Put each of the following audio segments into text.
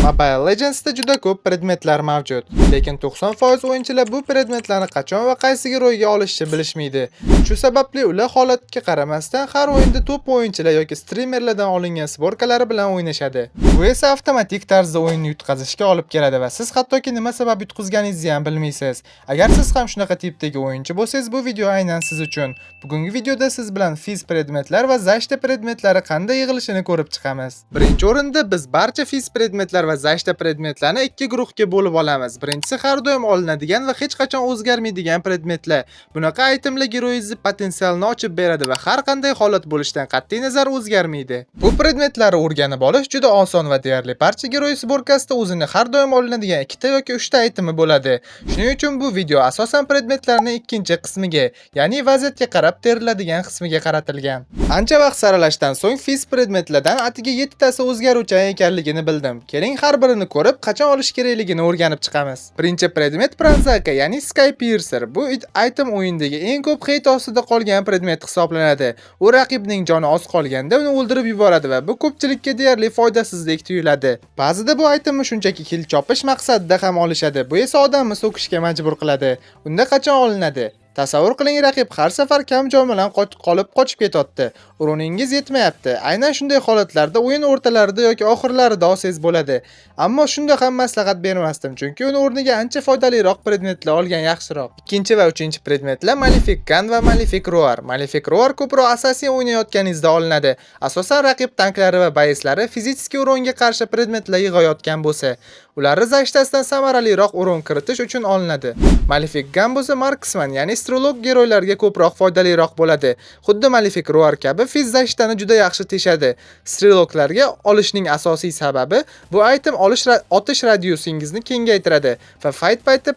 Mobile Legends'da juda ko'p predmetlar mavjud, lekin 90% o'yinchilar bu predmetlarni qachon va qaysi giroyga olishni bilishmaydi. Shu sababli ular holatga qaramasdan har o'yinda top o'yinchilar yoki streamerlardan olingan sborkalari bilan o'ynashadi. Bu esa avtomatik tarzda o'yinni yutqazishga olib keladi va siz hattoki nima sabab yutqazganingizni ham bilmaysiz. Agar siz ham shunaqa tipdagi o'yinchi bo'lsangiz, bu video aynan siz uchun. Bugungi videoda siz bilan fiz predmetlar va zashta predmetlari qanday yig'ilishini ko'rib chiqamiz. Birinchi o'rinda biz barcha fiz predmetlar va zashta predmetlarni ikki guruhga bo'lib olamiz. Birinchisi har doim olinadigan va hech qachon o'zgarmaydigan predmetlar. Bunaqa aytemlar giroyingizni potensialni ochib beradi va har qanday holat bo'lishidan qat'iy nazar o'zgarmaydi. Bu predmetlarni o'rganib olish juda oson va deyarli barcha giroy sborkasida o'zini har doim olinadigan ikkita yoki uchta aytimi bo'ladi. Shuning uchun bu video asosan predmetlarning ikkinchi qismiga, ya'ni vaziyatga qarab teriladigan qismiga qaratilgan. Ancha vaqt saralashdan so'ng fiz predmetlardan atiga 7 tasi o'zgaruvchan ekanligini bildim. Keling har birini ko'rib, qachon olish kerakligini o'rganib chiqamiz. Birinchi predmet Pranzaka, ya'ni Sky Piercer. Bu item o'yindagi eng ko'p hate ostida qolgan predmet hisoblanadi. U raqibning joni oz qolganda uni o'ldirib yuboradi va bu ko'pchilikka deyarli foydasizlik tuyuladi. Ba'zida bu itemni shunchaki kill chopish maqsadida ham olishadi. Bu esa odamni so'kishga majbur qiladi. Unda qachon olinadi? Tasavvur qiling, raqib har safar kam jon bilan qochib ketyapti. Uruningiz yetmayapti. Aynan shunday holatlarda o'yin o'rtalarida yoki oxirlarida olsangiz bo'ladi. Ammo shunda ham maslahat bermasdim, chunki uni o'rniga ancha foydaliroq predmetlar olgan yaxshiroq. Ikkinchi va uchinchi predmetlar Malefic Gun va Malefic Roar. Malefic Roar ko'proq Assassin o'ynayotganingizda olinadi. Asosan raqib tanklari va bayslari fizik o'ronga qarshi predmetlar yig'ayotgan bo'lsa, ularni zashtasidan samaraliroq o'rin kiritish uchun olinadi. Malefic Gun bo'lsa Marksman, ya'ni astrolog giroylarga ko'proq foydaliroq bo'ladi. Xuddi Malefic Roar kabi fiz zashtani juda yaxshi teshadi. Astrologlarga olishning asosiy sababi bu item otish radiusingizni kengaytiradi va fight paytida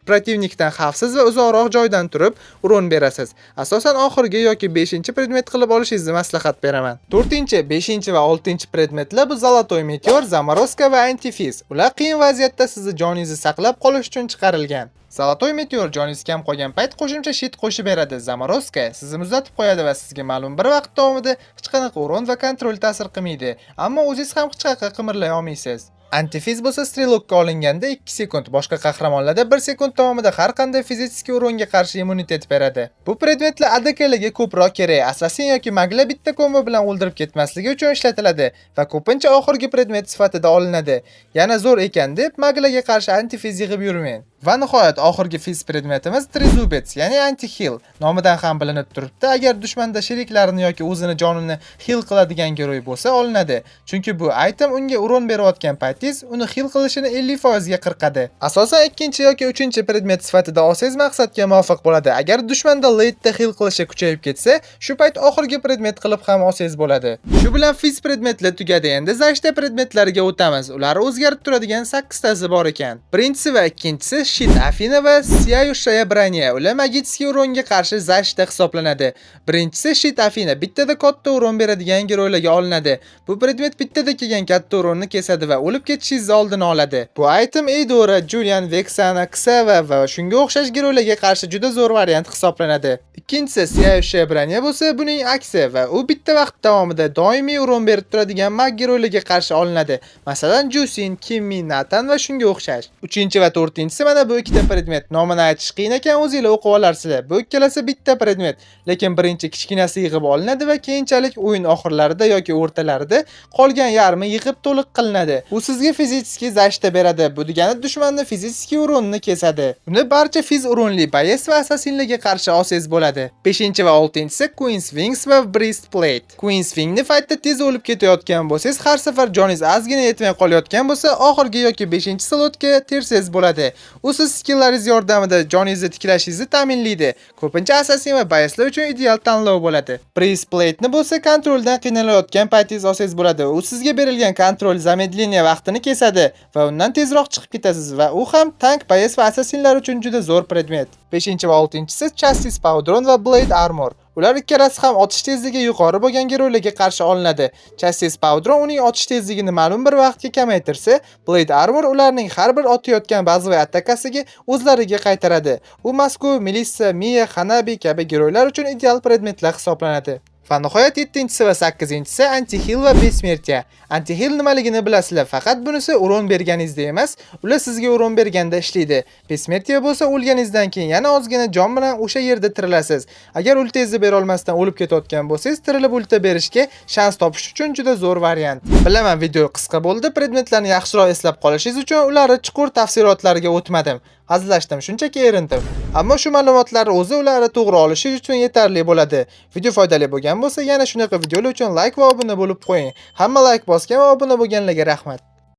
protivnikdan xavfsiz va uzoqroq joydan turib urin berasiz. Asosan oxirgi yoki 5-predmet qilib olishingizni maslahat beraman. 4-chi, 5-chi va 6-chi predmetlar bu Zolotoy Meteor, Zamorozka va Antifiz. Ular qiyin vaziyatda sizni joningizni saqlab qolish uchun chiqarilgan. Zolotoy Meteor joningiz kam qolgan payt qo'shimcha shit qo'shib beradi. Zamorozka sizni muzlatib qo'yadi va sizga ma'lum bir vaqt davomida hech qanaqa o'rin va kontrol ta'sir qilmaydi. Ammo o'zingiz ham hech qanaqa qimirlay olmaysiz. Antifiz bo'lsa Strelokka olinganda 2 sekund, boshqa qahramonlarda 1 sekund davomida har qanday fizik o'ringa qarshi immunitet beradi. Bu predmetlar ADKlarga ko'proq kerak. Assassin yoki maglar bitta kombo bilan o'ldirib ketmasligi uchun ishlatiladi va ko'pincha oxirgi predmet sifatida olinadi. Yana zo'r ekan deb maglarga qarshi antifiz yig'ib yurmang. Va nihoyat oxirgi fiz predmetimiz Trizubets, ya'ni anti-heal. Nomidan ham bilinib turibdi, agar dushmanda sheriklarini yoki o'zini jonini heal qiladigan giroy bo'lsa olinadi. Chunki bu item unga urin berayotgan paytingiz uni heal qilishini 50% ga qirqadi. Asosan 2-chi yoki 3-chi predmet sifatida olsangiz maqsadga muvofiq bo'ladi. Agar dushmanda late'da heal qilishi kuchayib ketsa, shu payt oxirgi predmet qilib ham olsangiz bo'ladi. Shu bilan fiz predmetlar tugadi. Endi zashta predmetlariga o'tamiz. Ular o'zgarib turadigan 8 tasi bor ekan. Birinchisi va ikkinchisi Shit Afina va Сияющая броня. Ular magitskiy o'ringa qarshi zashta hisoblanadi. Birinchisi Shit Afina bittada katta o'rin beradigan giroylarga olinadi. Bu predmet bittada kelgan katta o'rinni kesadi va o'lib ketishingizni oldini oladi. Bu item Eidora, Julian, Vexana, Xava va shunga o'xshash giroylarga qarshi juda zo'r variant hisoblanadi. Ikkinchisi Сияющая броня bo'lsa, buning aksi va u bitta vaqt davomida doimiy o'rin berib turadigan mag giroylarga qarshi olinadi. Masalan, Jusin, Kimmi, Nathan va shunga o'xshash. 3-chi va 4-chisi mana bu ikkita predmet. Nomini aytish qiyin ekan, o'zingizlar o'qib olarsizlar. Bu ikkalasi bitta predmet, lekin birinchi kichkinasi yig'ib olinadi va keyinchalik o'yin oxirlarida yoki o'rtalarida qolgan yarmi yig'ib to'liq qilinadi. U sizga fizik zashta beradi. Bu degani dushmanning fizik o'rinini kesadi. Uni barcha fiz o'rinli bayes va assassinlarga qarshi olsangiz bo'ladi. 5-chi va 6-chisi Queen's Wings va Breastplate. Queen's Wingni fightda tez o'lib ketayotgan bo'lsangiz, har safar joningiz ozgina yetmay qolayotgan bo'lsa, oxirgi yoki 5-slotga tersangiz bo'ladi. U siz skilllaringiz yordamida joningizni tiklashingizni ta'minlaydi. Ko'pincha assassin va bayeslar uchun ideal tanlov bo'ladi. Breastplate-ni bo'lsa kontroldan qiynalayotgan paytingiz olsangiz bo'ladi. U sizga berilgan kontrol zamedleniya vaqtini kesadi va undan tezroq chiqib ketasiz va u ham tank, bayes va assassinlar uchun juda zo'r predmet. 5-chi va 6-chisi Chassis Powdron va Blade Armor. Ular ikkalasi ham otish tezligi yuqori bo'lgan giroylarga qarshi olinadi. Chassis Powdron uning otish tezligini ma'lum bir vaqtga kamaytirsa, Blade Armor ularning har bir otayotgan bazaviy atakasiga o'zlariga qaytaradi. U mazkur Melissa, Mia, Hanabi kabi giroylar uchun ideal predmetlar hisoblanadi. Va nihoyat 7-si va 8-si Antihil va Besmertiya. Antihil nimaligini bilasizlar, faqat bunisi uron berganingizda emas, ular sizga uron berganda ishlaydi. Besmertiya bo'lsa o'lganingizdan keyin yana ozgina jon bilan o'sha yerda tirilasiz. Agar ultangizni bera olmasdan o'lib ketayotgan bo'lsangiz, tirilib ulta berishga shans topish uchun juda zo'r variant. Bilaman, video qisqa bo'ldi, predmetlarni yaxshiroq eslab qolishingiz uchun ularni chuqur tafsilotlariga o'tmadim. Hazillashdim, shunchaki erindim. Ammo shu ma'lumotlarni o'zi ularni to'g'ri olishi uchun yetarli bo'ladi. Video foydali bo'lgan bo'lsa, yana shunaqa videolar uchun like va obuna bo'lib qo'ying. Hamma like bosgan va obuna bo'lganlarga rahmat.